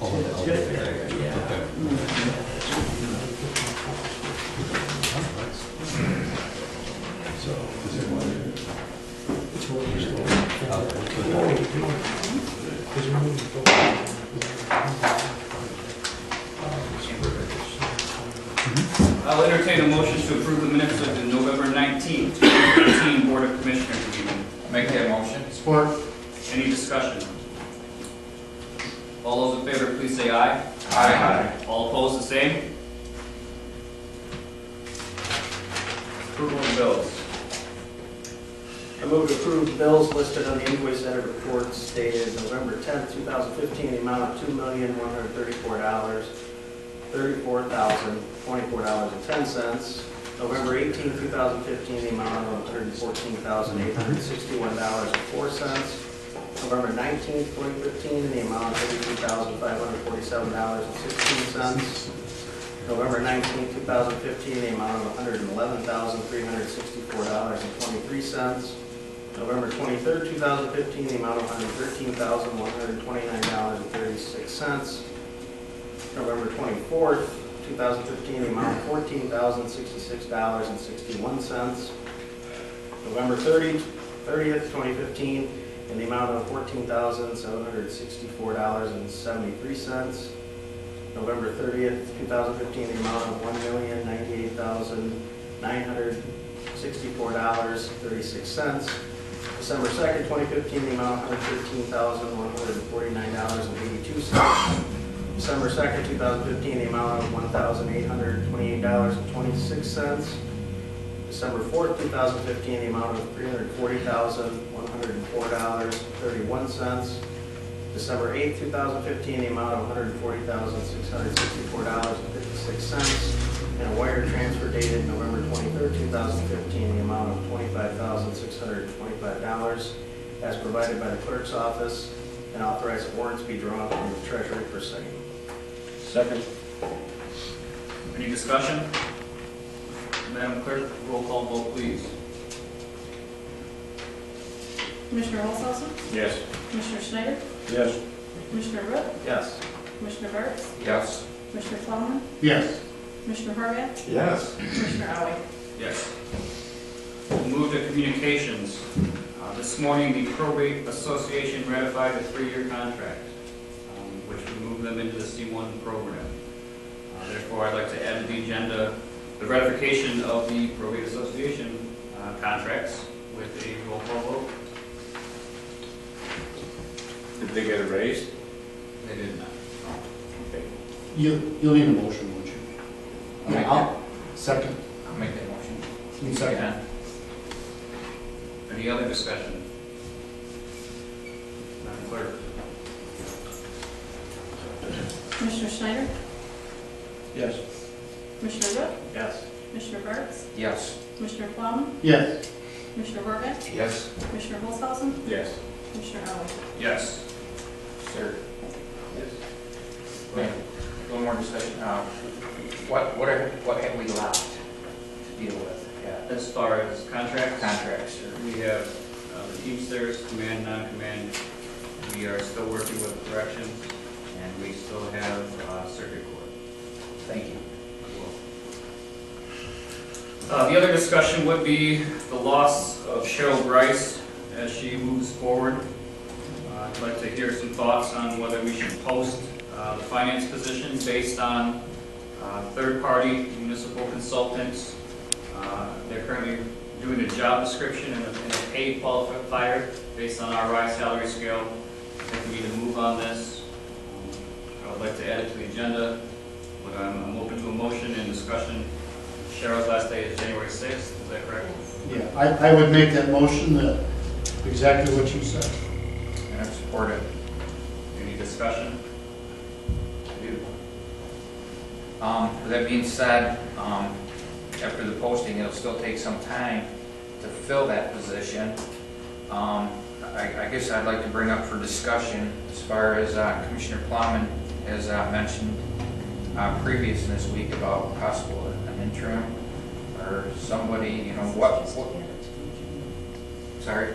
I'll entertain a motion to approve the minutes of the November 19th, 2015 Board of Commissioners meeting. Make that motion. Support. Any discussion? All those in favor, please say aye. Aye. All opposed, the same. Approval of bills. I move to approve bills listed on the invoice edit reports dated November 10th, 2015, the amount of $2,134,024.10. November 18th, 2015, the amount of $114,861.04. November 19th, 2015, the amount of $82,547.16. November 19th, 2015, the amount of $111,364.23. November 23rd, 2015, the amount of $113,129.36. November 24th, 2015, the amount of $14,066.61. November 30th, 2015, in the amount of $14,764.73. November 30th, 2015, the amount of $1,098,964.36. December 2nd, 2015, the amount of $113,149.82. December 2nd, 2015, the amount of $1,828.26. December 4th, 2015, the amount of $340,104.31. December 8th, 2015, the amount of $140,664.56. And a wire transfer dated November 23rd, 2015, the amount of $25,625 as provided by the clerk's office, and authorize warrants be drawn from the treasury for signing. Second. Any discussion? Madam Clerk, roll call vote, please. Commissioner Olshausen? Yes. Commissioner Schneider? Yes. Commissioner Root? Yes. Commissioner Burks? Yes. Commissioner Plowman? Yes. Commissioner Horvath? Yes. Commissioner Aoi? Yes. We'll move to communications. This morning, the Probate Association ratified a 3-year contract, which would move them into the C1 program. Therefore, I'd like to add to the agenda the ratification of the Probate Association contracts with a roll call vote. Did they get a raise? They did not. Okay. You'll need a motion, won't you? I'll second. I'll make that motion. You second. Yeah. Any other discussion? Madam Clerk. Commissioner Schneider? Yes. Commissioner Root? Yes. Commissioner Burks? Yes. Commissioner Plowman? Yes. Commissioner Horvath? Yes. Commissioner Olshausen? Yes. Commissioner Aoi? Yes. Sir. Yes. A little more discussion. What have we left to deal with? Yeah. As far as contracts, Contracts, sir. we have the Teamsters, command, non-command. We are still working with corrections, and we still have circuit court. Thank you. The other discussion would be the loss of Cheryl Bryce as she moves forward. I'd like to hear some thoughts on whether we should post the finance position based on third-party municipal consultants. They're currently doing a job description and a pay qualifier based on our rise salary scale. I think we need to move on this. I would like to add it to the agenda, but I'm open to a motion and discussion. Cheryl's last day is January 6th, is that correct? Yeah, I would make that motion that exactly what you said. And I support it. Any discussion? With that being said, after the posting, it'll still take some time to fill that position. I guess I'd like to bring up for discussion as far as Commissioner Plowman has mentioned previous in this week about possible an interim or somebody, you know, what sorry?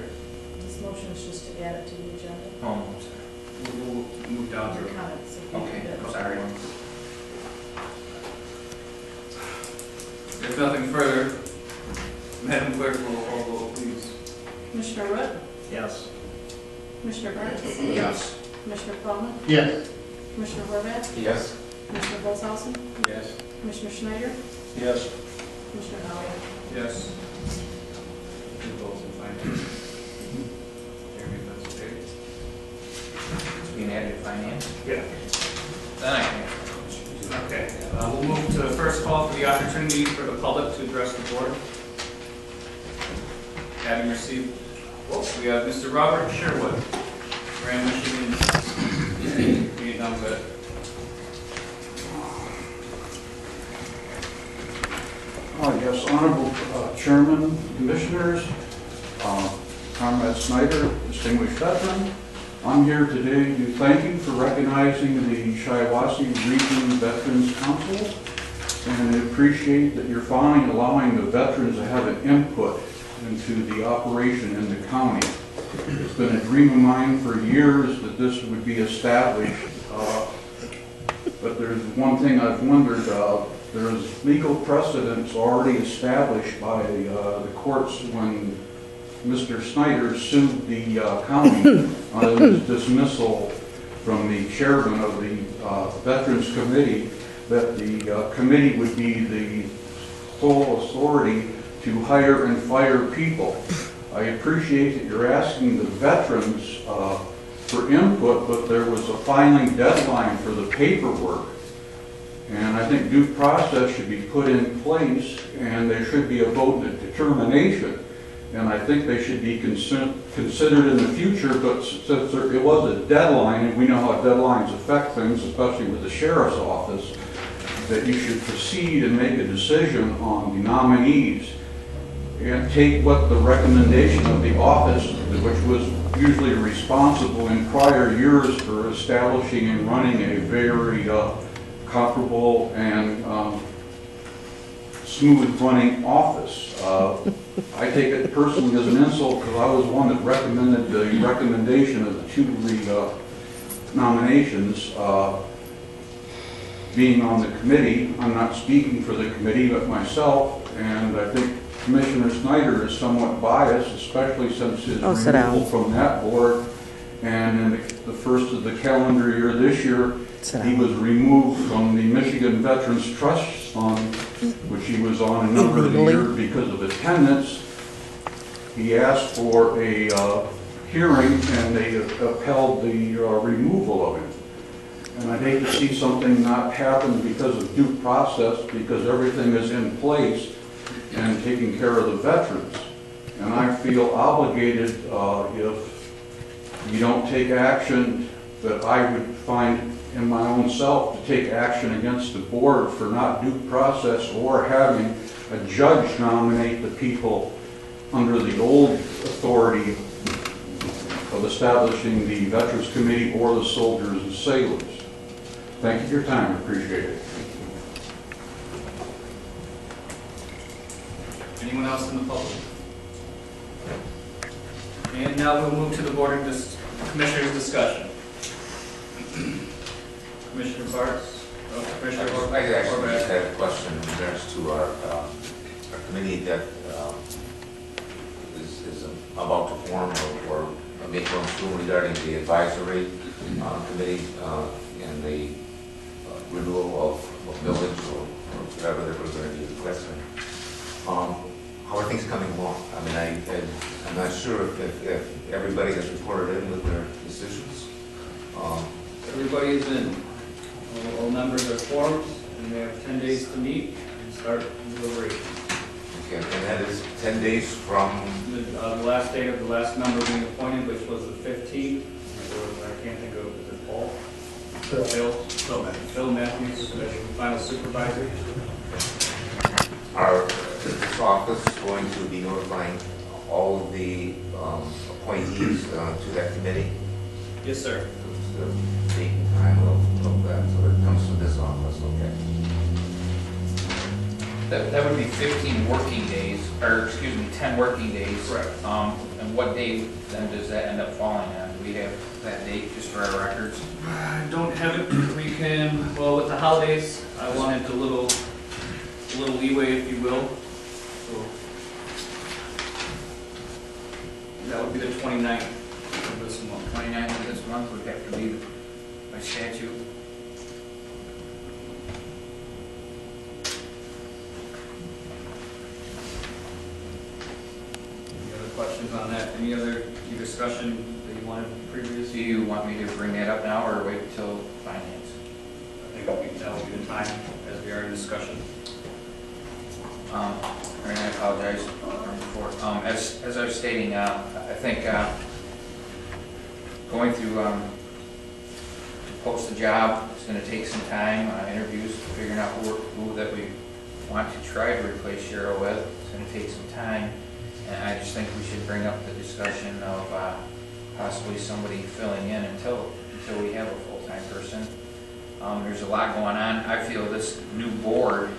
This motion is just to add it to the agenda. Oh, I'm sorry. We'll move down Your to comments. Okay. If nothing further, Madam Clerk will call the roll, please. Commissioner Root, Yes. Commissioner Burns, Yes. Commissioner Plowman, Yes. Commissioner Horvath, Yes. Commissioner Olshausen, Yes. Commissioner Schneider, Yes. Commissioner Elliott. Yes. Two votes in finance. Jeremy, if that's okay. It's being added to finance. Yeah. Then I can. Okay, we'll move to the first call for the opportunity for the public to address the board. Having received, we have Mr. Robert Sherwood, Grand Michigan Vietnam vet. Yes, Honorable Chairman, Commissioners, Comrade Snyder, distinguished veteran, I'm here today to thank you for recognizing the Shiawassee Region Veterans Council, and I appreciate that you're finally allowing the veterans to have an input into the operation in the county. It's been a dream of mine for years that this would be established, but there's one thing I've wondered. There's legal precedents already established by the courts when Mr. Snyder sued the county on his dismissal from the chairman of the Veterans Committee, that the committee would be the sole authority to hire and fire people. I appreciate that you're asking the veterans for input, but there was a filing deadline for the paperwork. And I think due process should be put in place, and there should be a vote of determination. And I think they should be considered in the future, but since it was a deadline, and we know how deadlines affect things, especially with the sheriff's office, that you should proceed and make a decision on the nominees and take what the recommendation of the office, which was usually responsible in prior years for establishing and running a very comparable and smooth running office. I take it personally as an insult because I was one that recommended the recommendation of the two nominations. Being on the committee, I'm not speaking for the committee but myself, and I think Commissioner Snyder is somewhat biased, especially since his removal from that board. And in the first of the calendar year this year, he was removed from the Michigan Veterans Trust Fund, which he was on a number of years because of attendance. He asked for a hearing, and they upheld the removal of him. And I'd hate to see something not happen because of due process, because everything is in place and taking care of the veterans. And I feel obligated if you don't take action, that I would find in my own self to take action against the board for not due process or having a judge nominate the people under the old authority of establishing the Veterans Committee or the Soldiers and Sailors. Thank you for your time. I appreciate it. Anyone else in the public? And now we'll move to the Board of Commissioners' discussion. Commissioner Bartz? Commissioner I actually just Horvath? had a question in regards to our committee that is about to form or may form soon regarding the advisory committee and the renewal of millage or whatever that we're going to be requesting. How are things coming along? I mean, I'm not sure if everybody has reported in with their decisions. Everybody is in. All members are formed, and they have 10 days to meet and start deliberation. Okay, and that is 10 days from... The last date of the last member being appointed, which was the 15th, or I can't think of, is it Paul? Phil Matthews, as the final supervisor. Is this office going to be notifying all of the appointees to that committee? Yes, sir. The date and time of that, so it comes to this office, okay? That would be 15 working days, or excuse me, 10 working days. Correct. And what date then does that end up falling on? Do we have that date just for our records? I don't have it. We can, well, with the holidays, I wanted a little a little leeway, if you will. So that would be the 29th of this month. 29th of this month would have to be by statute. Any other questions on that? Any other discussion that you wanted Do previously? you want me to bring that up now or wait till finance? I think that would be the time as we are in discussion. And I apologize before. As I was stating, I think going through to post the job, it's going to take some time, interviews, figuring out who that we want to try to replace Cheryl with. It's going to take some time, and I just think we should bring up the discussion of possibly somebody filling in until we have a full-time person. There's a lot going on. I feel this new board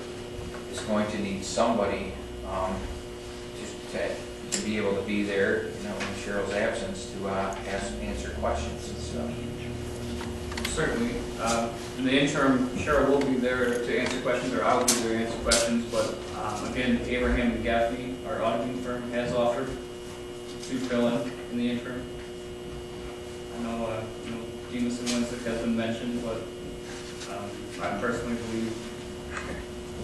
is going to need somebody to be able to be there, you know, in Cheryl's absence to answer questions and stuff. Certainly. In the interim, Cheryl will be there to answer questions, or I will be there to answer questions, but again, Abraham and Gaffney, our auditing firm, has offered to fill in the interim. I know, Jameson Winston has been mentioned, but I personally believe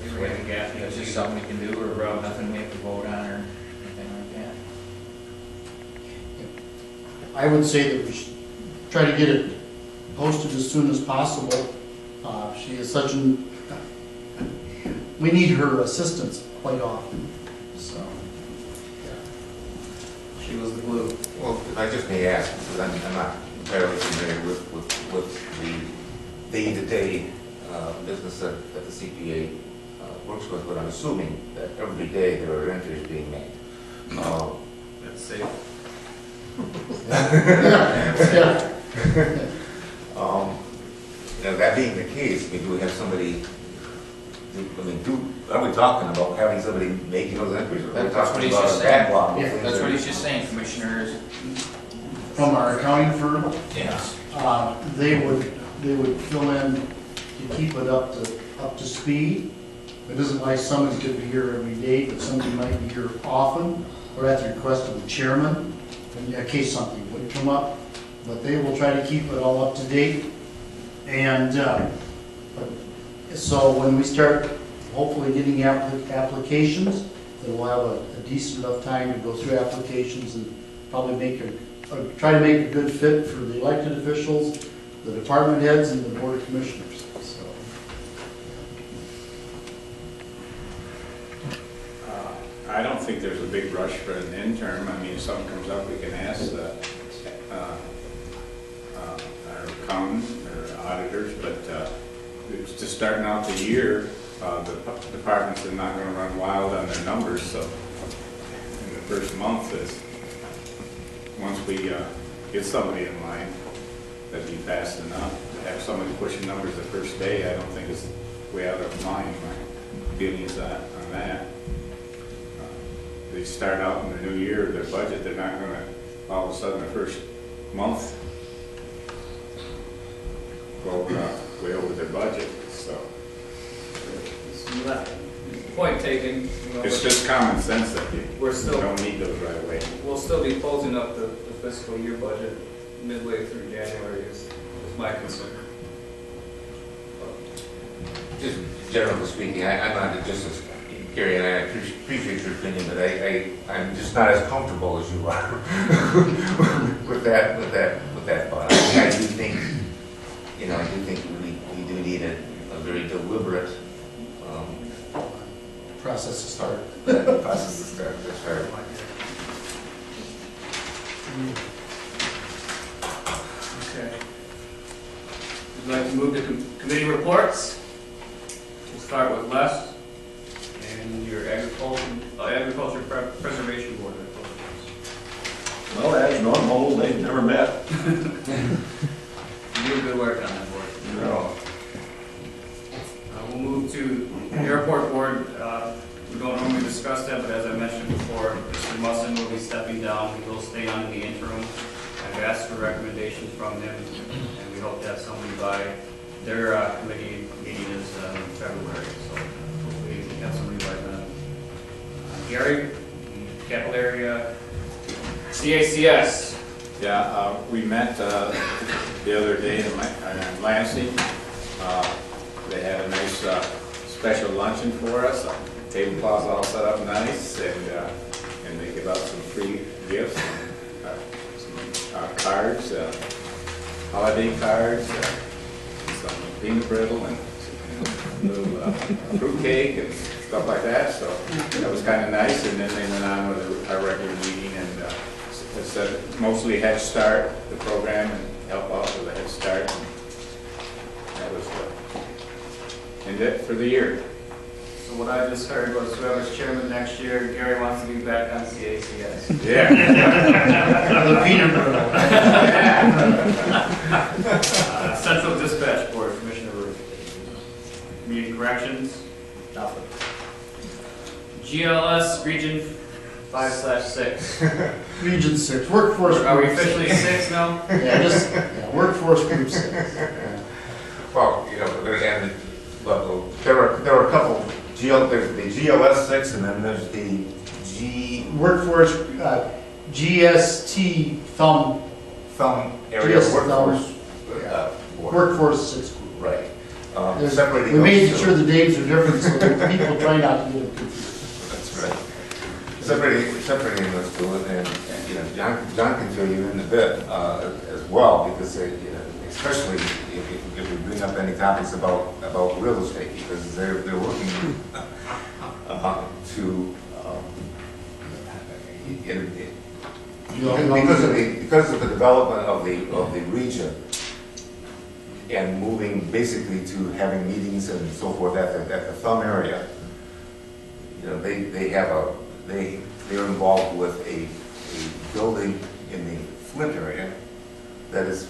Abraham and Gaffney. It's just something we can do, or nothing we have to vote on, or anything like that. I would say that we should try to get it posted as soon as possible. She is such an, we need her assistance quite often, so. Yeah. She was the glue. Well, if I just may ask, because I'm not entirely familiar with the day-to-day business that the CPA works with, but I'm assuming that every day there are entries being made. That's safe. Yeah. Now, that being the case, do we have somebody, are we talking about having somebody making those entries? Or are we That's what talking he's about just a saying. backlog? of Yeah, things That's that- what he's just saying, Commissioners. From our accounting firm, Yes. they would fill in to keep it up to speed. It isn't like somebody could be here every day, but somebody might be here often, or at the request of the chairman, in case something would come up. But they will try to keep it all up to date. And so when we start hopefully getting applications, then we'll have a decent enough time to go through applications and probably try to make a good fit for the elected officials, the department heads, and the board of commissioners. So, I don't think there's a big rush for an intern. I mean, if something comes up, we can ask our accountants or auditors, but it's just starting out the year, the departments are not gonna run wild on their numbers, so in the first month is, once we get somebody in line, that'd be fast enough. To have somebody pushing numbers the first day, I don't think is way out of line. My feeling is on that. They start out in the new year, their budget, they're not gonna, all of a sudden, the first month, go way over their budget, so. Point taken. It's just common sense that you We're still, don't need those right away. we'll still be closing up the fiscal year budget midway through January is my concern. Just generally speaking, I'm not just as, Gary, and I appreciate your opinion, but I'm just not as comfortable as you are with that thought. I do think, we do need a very deliberate process to start. process to start. That's fair. Okay. Would you like to move to committee reports? We'll start with Les and your agriculture preservation board. Well, as normal, they've never met. You do good work on that board. No. We'll move to the airport board. We don't normally discuss that, but as I mentioned before, Mr. Musson will be stepping down. He will stay on in the interim. I've asked for recommendations from him, and we hope to have somebody by their committee meeting is in February. So hopefully have somebody by then. Gary, capital area, CACS. Yeah, we met the other day in Lansing. They had a nice special luncheon for us. Tablecloths all set up nice, and they give out some free gifts, some cards, holiday cards, some peanut brittle, and a little fruit cake and stuff like that. So that was kind of nice. And then they went on with our regular meeting, and it said mostly Head Start, the program, and help out with the Head Start. And that was it for the year. So what I just heard was whoever's chairman next year, Gary wants to be back on CACS. Yeah. The peanut brittle. Central Dispatch Board, Commissioner Ruth. Meeting corrections? Nothing. GLS Region 5/6. Region 6, workforce. Are we group officially 6 now? Yeah, workforce group 6. Yeah. Well, you know, there are a couple, there's the GLS 6 and then there's the Workforce, GST thumb, area Yes, workforce. Board. workforce 6 group. Right. We made sure the names are different so that people try not to get them confused. That's right. Separating those two, and you know, John can fill you in a bit as well, because you know, especially if we bring up any topics about real estate, because they're working to because of the development of the region and moving basically to having meetings and so forth at the thumb area. You know, they're involved with a building in the Flint area that is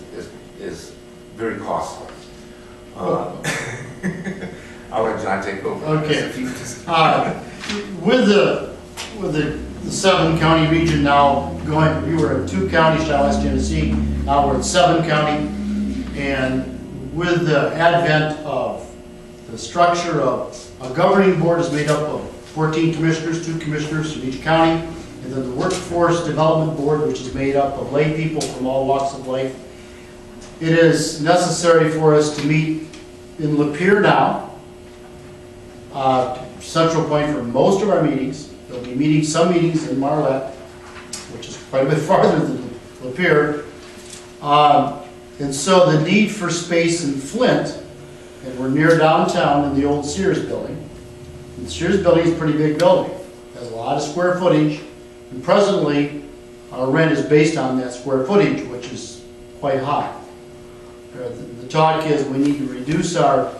very costly. I'll let John take over. Okay. With the 7-county region now going, we were in 2 counties, Shiawassee, Tennessee, now we're in 7 county, and with the advent of the structure of a governing board is made up of 14 commissioners, 2 commissioners from each county, and then the Workforce Development Board, which is made up of lay people from all walks of life. It is necessary for us to meet in Lapeer now, central point for most of our meetings. There'll be some meetings in Marlette, which is quite a bit farther than Lapeer. And so the need for space in Flint, and we're near downtown in the old Sears building. And the Sears building is a pretty big building. It has a lot of square footage, and presently our rent is based on that square footage, which is quite high. The talk is we need to reduce our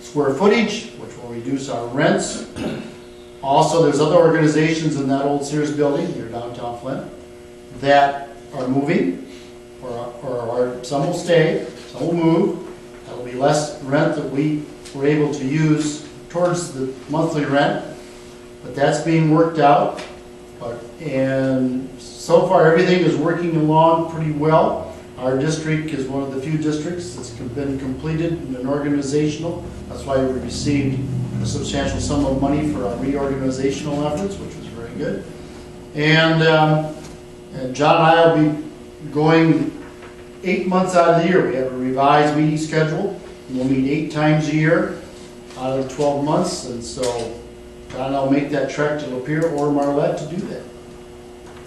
square footage, which will reduce our rents. Also, there's other organizations in that old Sears building near downtown Flint that are moving, or some will stay, some will move. That'll be less rent that we were able to use towards the monthly rent, but that's being worked out. And so far, everything is working along pretty well. Our district is one of the few districts that's been completed in an organizational. That's why we received a substantial sum of money for our reorganizational efforts, which was very good. And John and I will be going 8 months out of the year. We have a revised meeting schedule. We'll meet 8 times a year out of the 12 months. And so John and I will make that trek to Lapeer or Marlette to do that.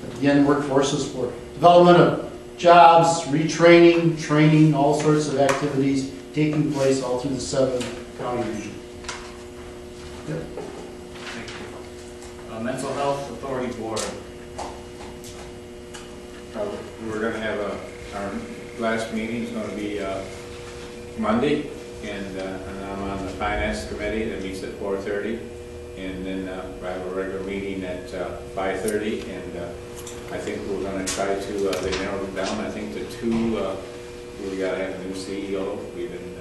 But again, workforces for development of jobs, retraining, training, all sorts of activities taking place all through the 7-county region. Yep. Thank you. Mental Health Authority Board. We're going to have our last meeting is going to be Monday, and I'm on the Finance Committee that meets at 4:30, and then I have a regular meeting at 5:30, and I think we're going to try to, they narrowed it down, I think, to 2, we got to have a new CEO. We've been,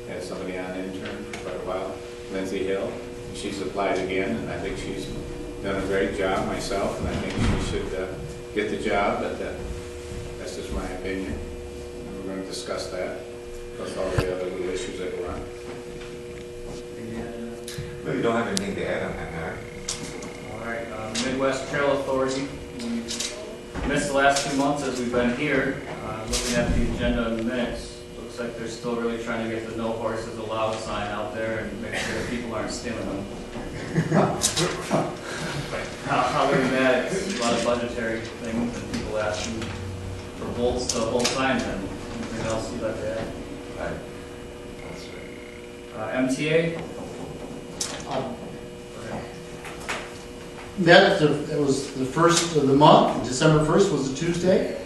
had somebody on intern for quite a while, Lindsay Hill. She's applied again, and I think she's done a great job myself, and I think she should get the job, but that's just my opinion. And we're going to discuss that, plus all the other little issues that go on. don't have anything to add on that, Mayor. All right, Midwest Trail Authority, we missed the last 2 months as we've been here. Looking at the agenda in the minutes, looks like they're still really trying to get the no horses allowed sign out there and make sure that people aren't stealing them. Other than that, it's a lot of budgetary things and people asking for bold signs and anything else you'd like to add. Right. That's right. MTA? Met, it was the first of the month, December 1st was a Tuesday.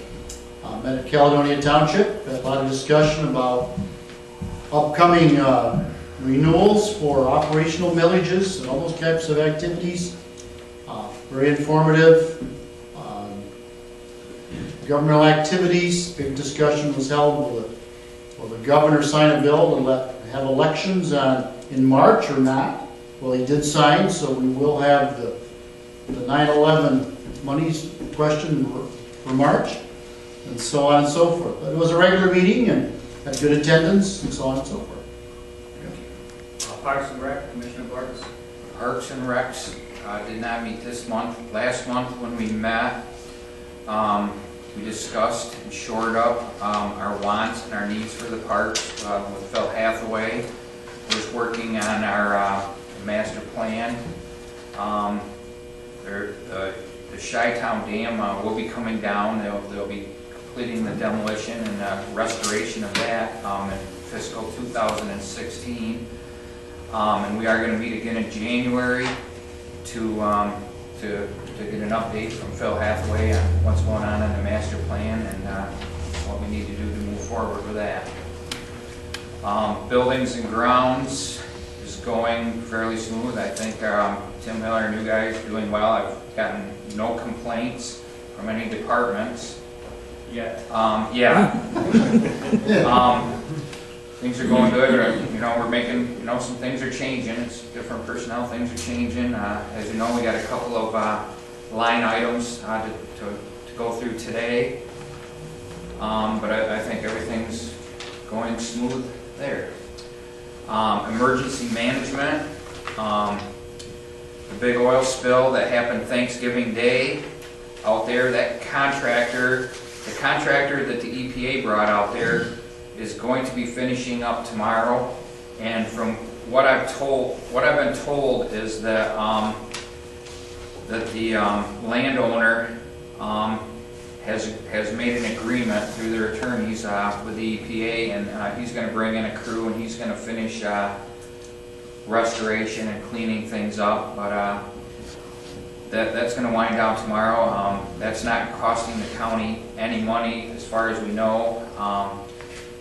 Met at Caledonia Township, had a lot of discussion about upcoming renewals for operational millages and all those types of activities. Very informative. Governmental activities, big discussion was held, will the governor sign a bill to have elections in March or not? Well, he did sign, so we will have the 9/11 monies question for March, and so on and so forth. But it was a regular meeting and had good attendance and so on and so forth. Parks and Rec, Commissioner Bartz. Parks and Recs did not meet this month. Last month when we met, we discussed and shored up our wants and our needs for the parks with Phil Hathaway, who is working on our master plan. The Chi-Town Dam will be coming down. They'll be completing the demolition and restoration of that in fiscal 2016. And we are going to meet again in January to get an update from Phil Hathaway on what's going on in the master plan and what we need to do to move forward with that. Buildings and grounds is going fairly smooth. I think Tim Miller and you guys are doing well. I've gotten no complaints from any departments. Yeah. Things are going good. We're making, some things are changing. It's different personnel, things are changing. As you know, we got a couple of line items to go through today. But I think everything's going smooth there. Emergency management. The big oil spill that happened Thanksgiving Day out there, the contractor that the EPA brought out there is going to be finishing up tomorrow. And from what I've been told is that the landowner has made an agreement through their attorneys with the EPA, and he's going to bring in a crew and he's going to finish restoration and cleaning things up. But that's going to wind down tomorrow. That's not costing the county any money as far as we know.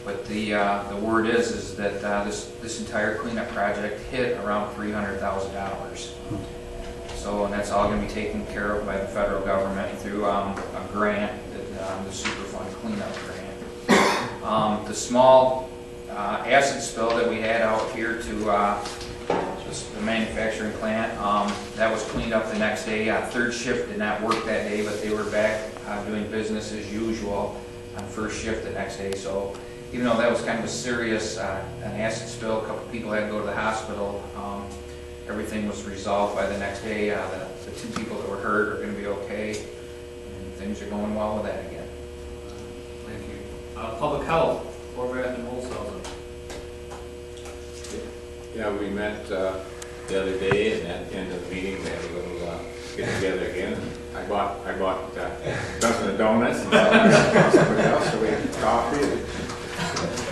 But the word is that this entire cleanup project hit around $300,000. So, and that's all going to be taken care of by the federal government through a grant, the Superfund cleanup grant. The small acid spill that we had out here to the manufacturing plant, that was cleaned up the next day. Third shift did not work that day, but they were back doing business as usual on first shift the next day. So even though that was kind of a serious an acid spill, a couple people had to go to the hospital, everything was resolved by the next day. The two people that were hurt are going to be okay, and things are going well with that again. Thank you. Public health, Horvath and Holzhausen. Yeah, we met the other day, and at the end of the meeting, we had a little get together again. I bought a dozen of donuts and somebody else, so we had coffee.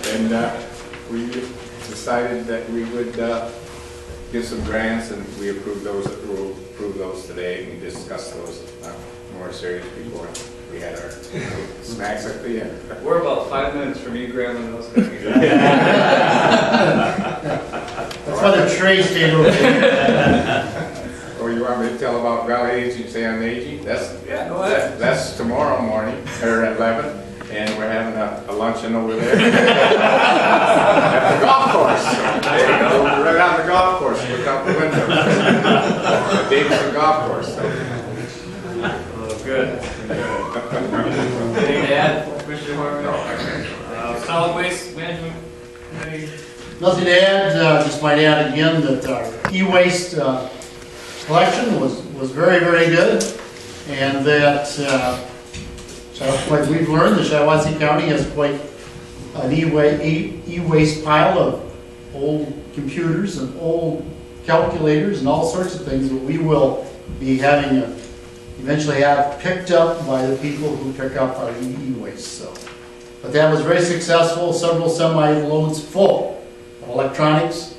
And we decided that we would get some grants, and we approved those. We'll approve those today, and we discussed those more serious before we had our snacks at the end. We're about 5 minutes from you grabbing those cookies. That's why the tray stayed over there. Or you want me to tell about Valley Agency on Aging? Yeah, go ahead. That's tomorrow morning, or at 11. And we're having a luncheon over there at the golf course. There you go. Right on the golf course, look out the window. The Davidson Golf Course. Oh, good. Anything to add, Commissioner Horvath? Solid Waste Management Committee? Nothing to add, just might add again that our e-waste collection was very, very good. And that, like we've learned, the Shiawassee County has quite an e-waste pile of old computers and old calculators and all sorts of things that we will be having eventually have picked up by the people who pick up our e-waste. So, but that was very successful. Several semi-loads full of electronics,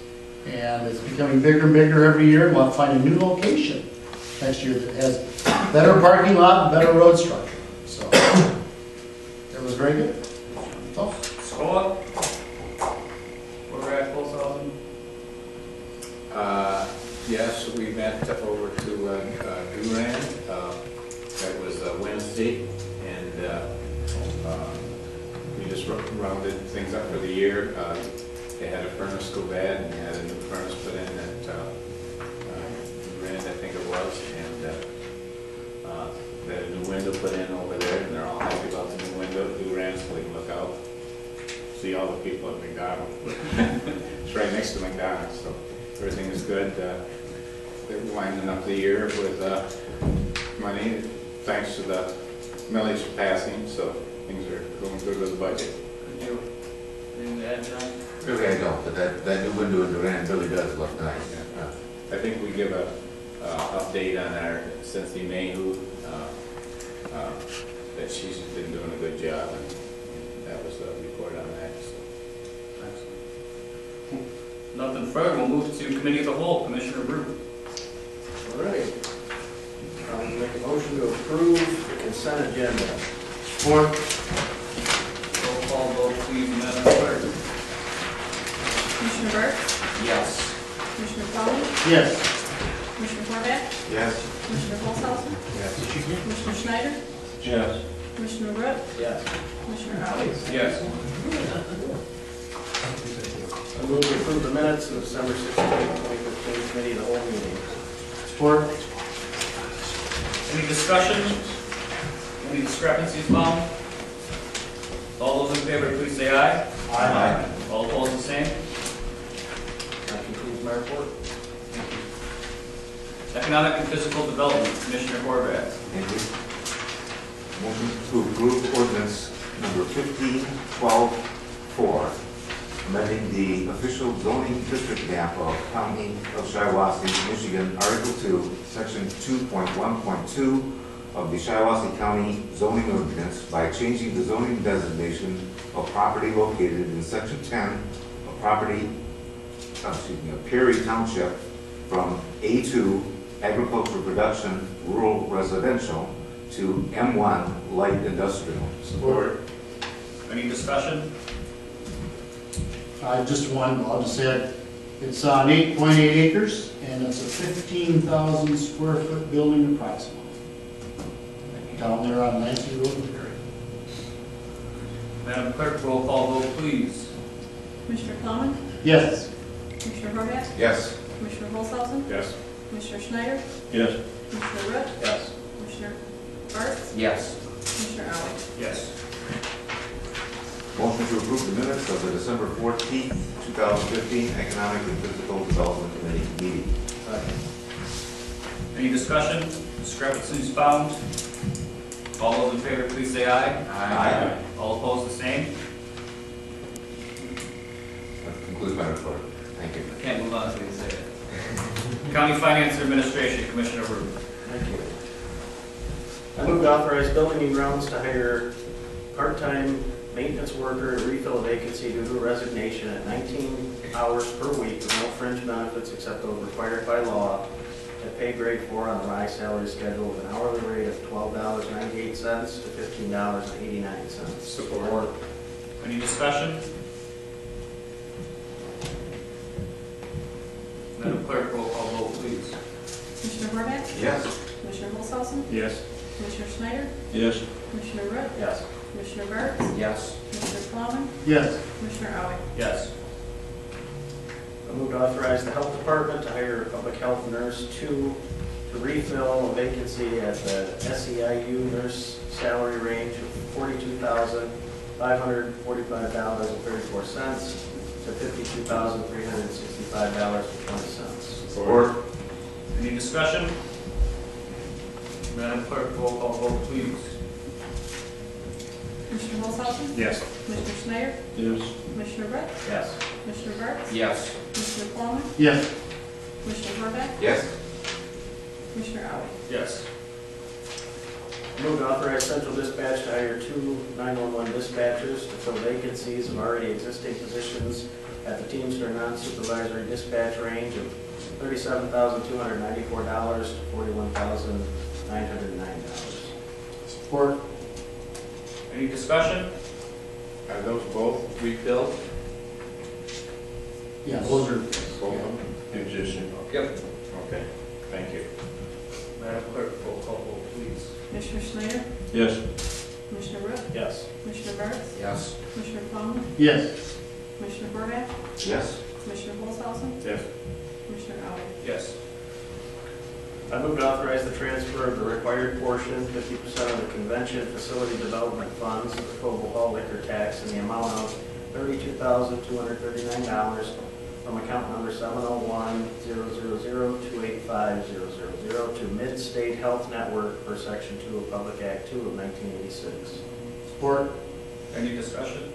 and it's becoming bigger and bigger every year. We'll find a new location next year that has better parking lot and better road structure. So it was very good. So, Scola? Where we're at, 4,000? Yes, we met over to Durand. That was Wednesday, and we just rounded things up for the year. They had a furnace go bad, and they had a new furnace put in at Durand, I think it was, and they had a new window put in over there, and they're all happy about the new window. Durand, so they can look out, see all the people at McDonald's. It's right next to McDonald's, so everything is good. They're winding up the year with money, thanks to the millage passing, so things are going good with the budget. You, anything to add, John? Really, I don't, but that new window in Durand really does look nice. I think we give a update on our Cynthia Mayhew, that she's been doing a good job, and that was the report on that. So. Excellent. Nothing further, we'll move to Committee of the Whole, Commissioner Brew. All right. I'll make a motion to approve the consent agenda. Support. Roll call vote, please, Madam Clerk. Commissioner Burke? Yes. Commissioner Plowman? Yes. Commissioner Horvath? Yes? Commissioner Holzhausen? Yes. Commissioner Schneider? Yes. Commissioner Root? Yes. Commissioner Arnold? Yes. I move to approve the minutes of December 16, 2015 committee of the whole meeting. Support. Any discussion? Any discrepancies found? All those in favor, please say aye. Aye. All opposed, the same. That concludes my report. Economic and Physical Development, Commissioner Horvath. Thank you. Motion to approve ordinance number 15-12-4, amending the official zoning district map of County of Shiawassee, Michigan, Article 2, Section 2.1.2 of the Shiawassee County zoning ordinance by changing the zoning designation of property located in Section 10 of Perry Township from A2, agricultural production, rural residential, to M1, light industrial. Support. Any discussion? Just one, I'll just add, it's on 8.8 acres, and it's a 15,000 square foot building approximately. Down there on 19th Road in Perry. Madam Clerk, roll call vote, please. Commissioner Plowman? Yes. Commissioner Horvath? Yes? Commissioner Holzhausen? Yes. Commissioner Schneider? Yes. Commissioner Root? Yes. Commissioner Barth? Yes. Commissioner Arnold? Yes. Motion to approve the minutes of the December 14th, 2015 Economic and Physical Development Committee meeting. Any discussion? Discrepancies found? All those in favor, please say aye. Aye. All opposed, the same. That concludes my report. Thank you. Can't move on until you say it. County Finance and Administration, Commissioner Brew. Thank you. I move to authorize building and grounds to hire part-time maintenance worker to refill a vacancy due to a resignation at 19 hours per week with no fringe benefits except those required by law at pay grade 4 on the rise salary schedule with an hourly rate of $12.98 to $15.89. Support. Any discussion? Madam Clerk, roll call vote, please. Commissioner Horvath? Yes? Commissioner Holzhausen? Yes. Commissioner Schneider? Yes. Commissioner Root? Yes. Commissioner Barth? Yes. Commissioner Plowman? Yes. Commissioner Arnold? Yes. I move to authorize the health department to hire a public health nurse to refill a vacancy at the SEIU nurse salary range of $42,545.34 to $52,365.20. Support. Any discussion? Madam Clerk, roll call vote, please. Commissioner Olshausen? Yes. Commissioner Schneider? Yes. Commissioner Ritz? Yes. Commissioner Burks? Yes. Commissioner Coleman? Yes. Commissioner Horvath? Yes. Commissioner Audi? Yes. Move to authorize central dispatch to hire 2 911 dispatchers to fill vacancies of already existing positions at the Teamster non-supervisory dispatch range of $37,294 to $41,909. Support. Any discussion? Are those both refilled? Yeah, those are, Both of them? Existing. Yep. Okay, thank you. Madam Clerk, roll call vote, please. Commissioner Schneider? Yes. Commissioner Ritz? Yes. Commissioner Burks? Yes. Commissioner Coleman? yes. Commissioner Horvath? Yes. Commissioner Olshausen? Yes. Commissioner Audi? Yes. I move to authorize the transfer of the required portion, 50% of the convention facility development funds of the Coble Hall liquor tax in the amount of $32,239 from account number 701-000-285-000 to Mid-State Health Network per Section 2 of Public Act 2 of 1986. Support. Any discussion?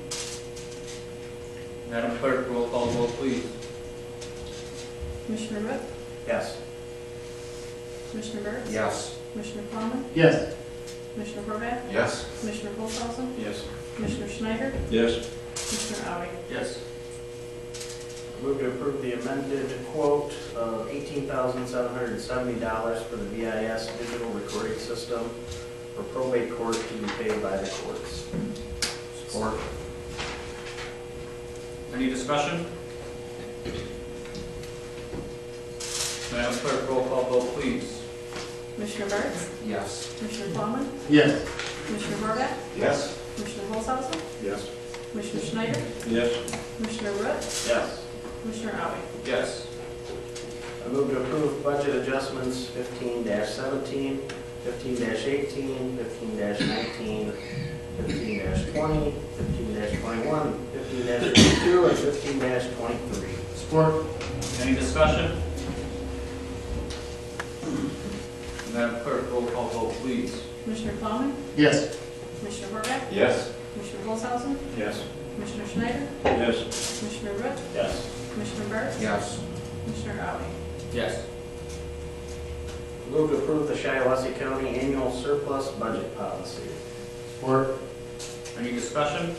Madam Clerk, roll call vote, please. Commissioner Ritz? Yes. Commissioner Burks? Yes. Commissioner Coleman? Yes. Commissioner Horvath? Yes. Commissioner Olshausen? Yes. Commissioner Schneider? Yes. Commissioner Audi? Yes. Move to approve the amended quote of $18,770 for the VIS digital recording system for probate court to be paid by the courts. Support. Any discussion? Madam Clerk, roll call vote, please. Commissioner Burks? Yes. Commissioner Coleman? Yes. Commissioner Horvath? Yes. Commissioner Olshausen? Yes. Commissioner Schneider? Yes. Commissioner Ritz? Yes. Commissioner Audi? Yes. I move to approve budget adjustments 15-17, 15-18, 15-19, 15-20, 15-21, 15-22, and 15-23. Support. Any discussion? Madam Clerk, roll call vote, please. Commissioner Coleman? Yes. Commissioner Horvath? Yes. Commissioner Olshausen? Yes. Commissioner Schneider? Yes. Commissioner Ritz? Yes. Commissioner Burks? Yes. Commissioner Audi? Yes. Move to approve the Shiawassee County annual surplus budget policy. Support. Any discussion?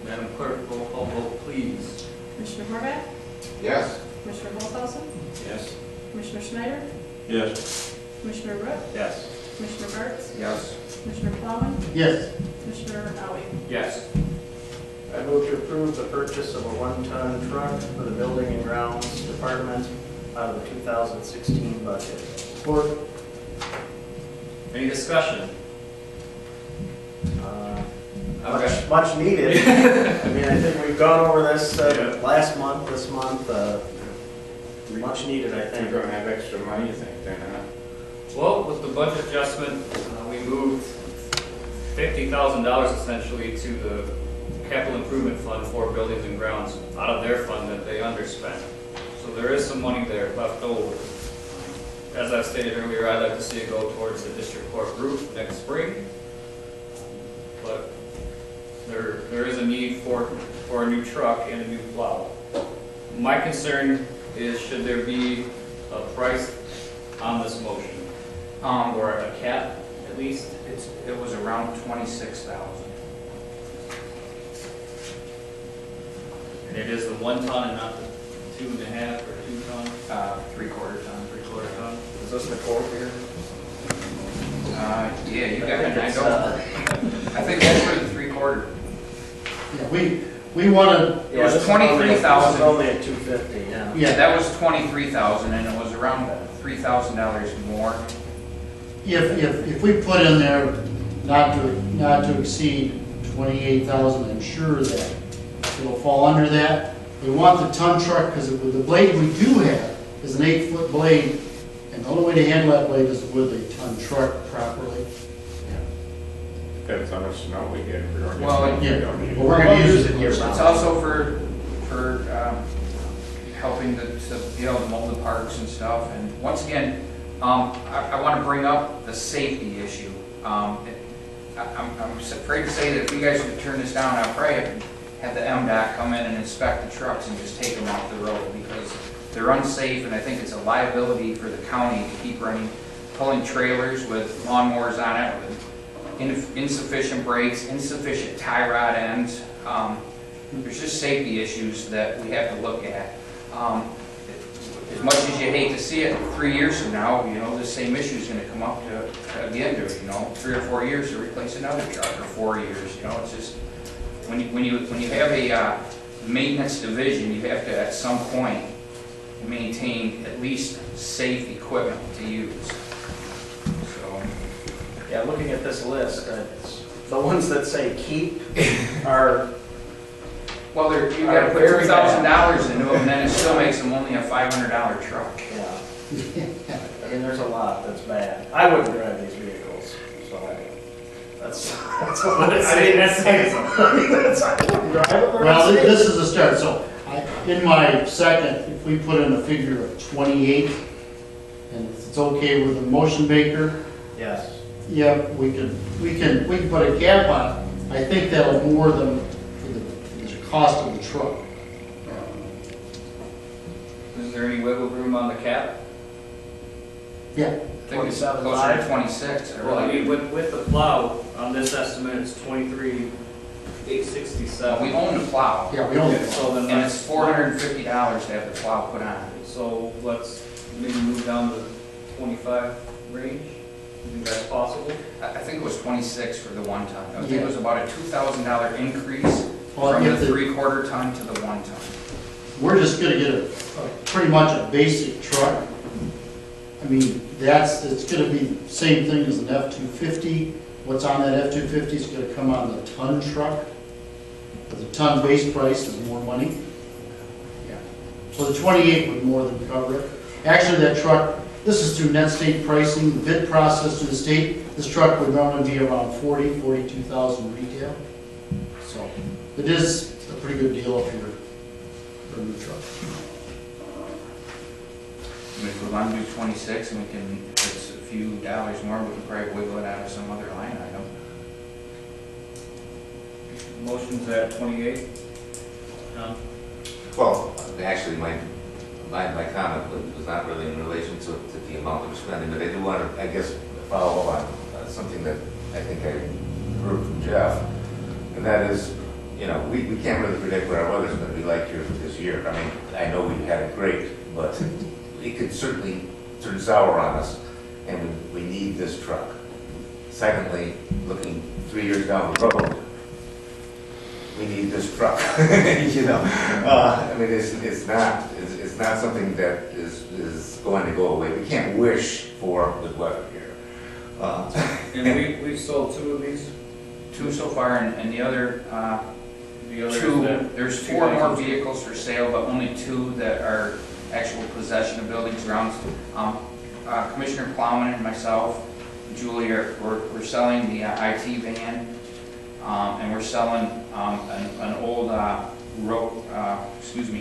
Madam Clerk, roll call vote, please. Commissioner Horvath? Yes. Commissioner Olshausen? Yes. Commissioner Schneider? Yes. Commissioner Ritz? Yes. Commissioner Burks? Yes. Commissioner Coleman? Yes. Commissioner Audi? Yes. I move to approve the purchase of a 1-ton truck for the Building and Grounds Department out of the 2016 budget. Support. Any discussion? Okay. Much needed. I mean, I think we've gone over this last month, this month. Much needed, I You're think. gonna have extra money, you think, then, huh? Well, with the budget adjustment, we moved $50,000 essentially to the capital improvement fund for buildings and grounds out of their fund that they underspent. So there is some money there left over. As I stated earlier, I'd like to see it go towards the district court roof next spring. But there is a need for a new truck and a new plow. My concern is, should there be a price on this motion? Or a cap, at least? It was around 26,000. And it is the 1 ton and not the 2.5 or 2 ton, 3/4 ton. 3/4 ton? Is this the quote here? Yeah, you got it. I It's, don't. I think that's for the 3/4. Yeah, we wanted, It was this is only- 23,000. This is only at 250, yeah. Yeah, that was 23,000, and it was around $3,000 more. if we put in there not to exceed 28,000, I'm sure that it'll fall under that. We want the ton truck because with the blade we do have is an 8-foot blade, and the only way to handle that blade is with a ton truck properly. Depends how much snow we get. If we don't get Well, snow, we yeah. don't need it. Well, we're gonna use it here. It's also for helping to mold the parks and stuff. And once again, I want to bring up the safety issue. I'm afraid to say that if you guys would turn this down, I'll probably have the MDOT come in and inspect the trucks and just take them off the road because they're unsafe, and I think it's a liability for the county to keep pulling trailers with lawnmowers on it, with insufficient brakes, insufficient tie rod ends. There's just safety issues that we have to look at. As much as you hate to see it, 3 years from now, the same issue is going to come up again to 3 or 4 years to replace another truck, or 4 years. It's just when you have a maintenance division, you have to at some point maintain at least safe equipment to use. So, Yeah, looking at this list, the ones that say keep are, well, you got to put $2,000 into them, and then it still makes them only a $500 truck. yeah. I mean, there's a lot that's bad. I wouldn't drive these vehicles, so that's what it's saying. I wouldn't drive them. Well, this is a start, so in my second, if we put in a figure of 28, and if it's okay with the motion maker, Yes. yeah, we can put a cap on it. I think that'll more than the cost of the truck. Is there any wiggle room on the cap? Yeah, I think it's 27.5. closer to 26. Well, I mean, with the plow, on this estimate, it's 23,867. We own the plow, yeah, we don't. So then and it's $450 to have the plow put on. So let's maybe move down to 25 range. You think that's possible? I think it was 26 for the 1 ton. I think Yeah. it was about a $2,000 increase Well, from if the the- 3/4 ton to the 1 ton. We're just gonna get pretty much a basic truck. I mean, it's gonna be the same thing as an F-250. What's on that F-250 is gonna come on the ton truck. But the ton base price is more money. Yeah. So the 28 would more than cover it. Actually, that truck, this is through net state pricing, the bid process through the state. This truck would normally be around 42,000 retail. So it is a pretty good deal if you're for a new truck. I mean, if we want to do 26 and we can, if it's a few dollars more, we can probably wiggle it out of some other line item. Motion's at 28. Well, actually, my comment was not really in relation to the amount that we're spending, but I do want to, I guess, follow up on something that I think I heard from Jeff, and that is, we can't really predict what our weather's going to be like here this year. I mean, I know we've had it great, but it could certainly turn sour on us, and we need this truck. Secondly, looking 3 years down the road, we need this truck. I mean, it's not something that is going to go away. We can't wish for good weather here. And we've sold 2 of these. 2 so far, and the other, The other two, is that there's 4 more vehicles for sale, but only 2 that are actual possession of buildings, grounds. Commissioner Plowman and myself, Julie, we're selling the IT van, and we're selling an old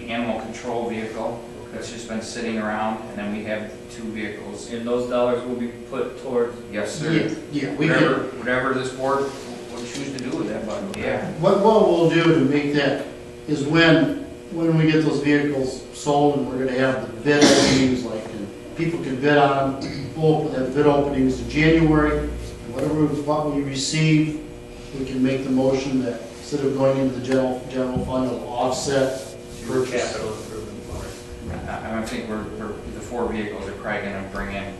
animal control vehicle that's just been sitting around, and then we have 2 vehicles. And those dollars will be put towards. Yes, sir. Yeah, we Whatever this board would choose to do with that, but yeah. what we'll do to make that is when we get those vehicles sold, and we're gonna have the bid openings, like, and people can bid on them, we'll have bid openings in January, and what we receive, we can make the motion that instead of going into the general fund, it'll offset purchase. Capital improvement fund. I think the 4 vehicles are probably gonna bring in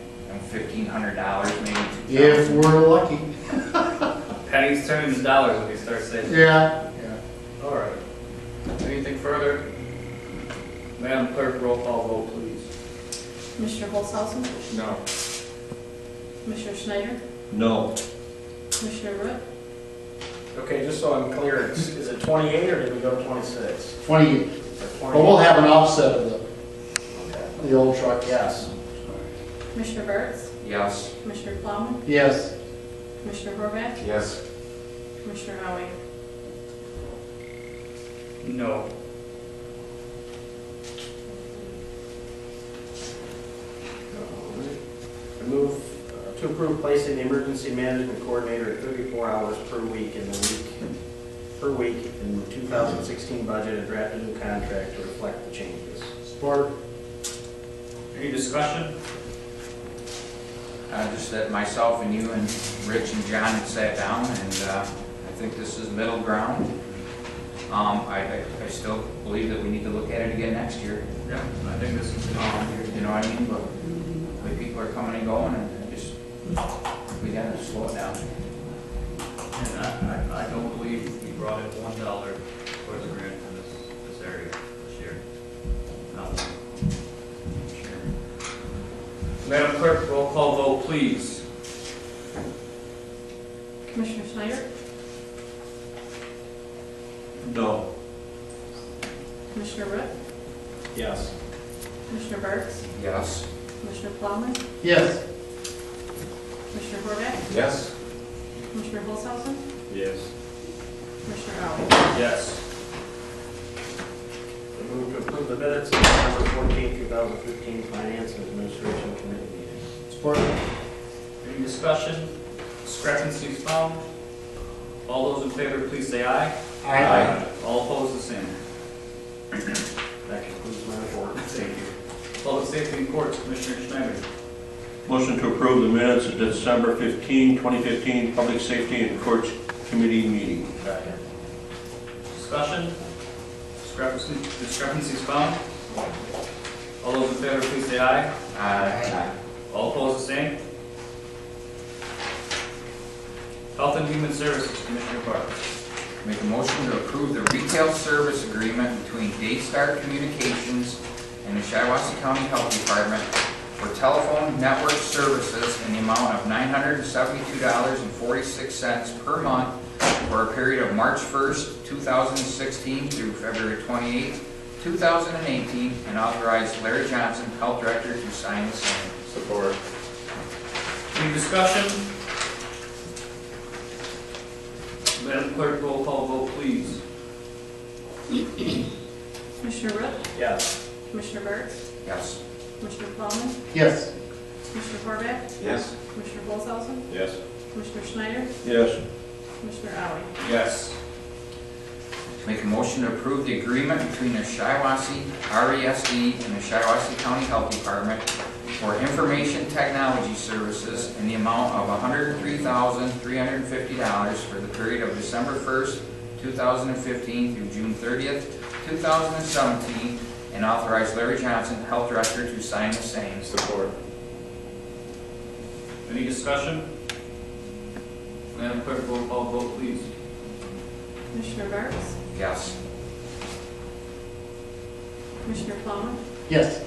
$1,500, maybe If $2,000. we're lucky. Pennies turn into dollars when you start saving. Yeah. All right. Anything further? Madam Clerk, roll call vote, please. Commissioner Holzhausen, No. Commissioner Schneider, No. Commissioner Root, Okay, just so I'm clear, is it 28 or did we go to 26? 28. Or But we'll have an offset of Okay. the old truck. Yes. Commissioner Bartz, Yes. Commissioner Plowman, Yes. Commissioner Horvath, Yes, Commissioner Howie? No. I move to approve placing the emergency management coordinator at 34 hours per week in 2016 budget and draft a new contract to reflect the changes. Support. Any discussion? Just that myself and you and Rich and John had sat down, and I think this is middle ground. I still believe that we need to look at it again next year. Yeah, I think this is, You know what I mean? But the way people are coming and going, and we gotta slow it down. and I don't believe we brought in $1 for the grant for this area this year. Not one. Sure. Madam Clerk, roll call vote, please. Commissioner Schneider? No. Commissioner Root? Yes. Commissioner Burks? Yes. Commissioner Plowman? Yes. Commissioner Horvath? Yes? Commissioner Holzhausen? Yes. Commissioner Howie? Yes. I move to approve the minutes of December 14, 2015 Finance and Administration Committee meeting. Support. Any discussion? Discrepancies found? All those in favor, please say aye. Aye. All opposed, the same. That concludes my report. Thank you. Public Safety and Courts, Commissioner Schneider. Motion to approve the minutes of December 15, 2015 Public Safety and Courts Committee meeting. Second. Discussion? Discrepancies found? All those in favor, please say aye. Aye. All opposed, the same. Health and Human Services, Commissioner Parks. Make a motion to approve the retail service agreement between Daystar Communications and the Shiawassee County Health Department for telephone network services in the amount of $972.46 per month for a period of March 1st, 2016 through February 28th, 2018, and authorize Larry Johnson, Health Director, to sign the same. Support. Any discussion? Madam Clerk, roll call vote, please. Commissioner Root? Yes. Commissioner Burks? Yes. Commissioner Plowman? Yes. Commissioner Horvath? Yes? Commissioner Holzhausen? Yes. Commissioner Schneider? Yes. Commissioner Howie? Yes. Make a motion to approve the agreement between the Shiawassee RESD and the Shiawassee County Health Department for information technology services in the amount of $103,350 for the period of December 1st, 2015 through June 30th, 2017, and authorize Larry Johnson, Health Director, to sign the same. Support. Any discussion? Madam Clerk, roll call vote, please. Commissioner Burks? Yes. Commissioner Plowman? Yes.